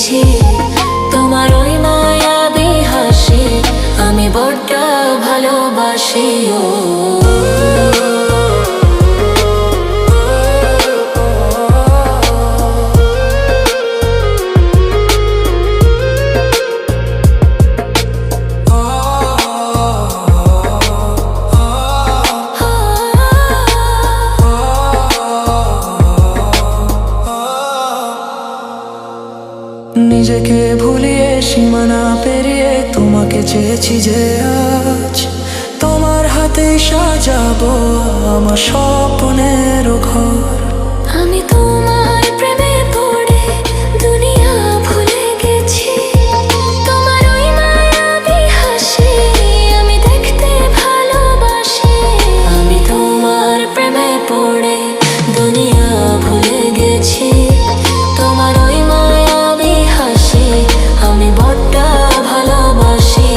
গেছি। তোমার ওই মায়াবী হাসি আমি বড্ড ভালোবাসি। নিজেকে ভুলিয়ে সীমানা পেরিয়ে তোমাকে চেয়েছি যে আজ তোমার হাতে সাজাবো আমার স্বপ্নের ঘর। আমি তোমার প্রেমে পড়ে দুনিয়া ভুলে গেছি। তোমার ওই মায়াবী হাসি আমি দেখতে ভালোবাসি। আমি তোমার প্রেমে পড়ে দুনিয়া ভুলে গেছি। তোমার ওই মায়াবী হাসি আমি বড্ড ভালোবাসি।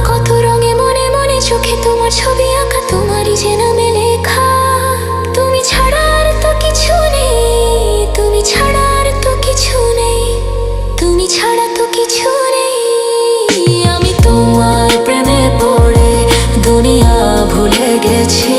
কত রঙে মনে মনে চোখে তোমার ছবি আঁকা, তোমারই যে নামে লেখা। তুমি ছাড়া আর তো কিছু নেই, তুমি ছাড়া আর তো কিছু নেই, তুমি ছাড়া তো কিছু নেই। আমি তোমার প্রেমে পড়ে দুনিয়া ভুলে গেছি।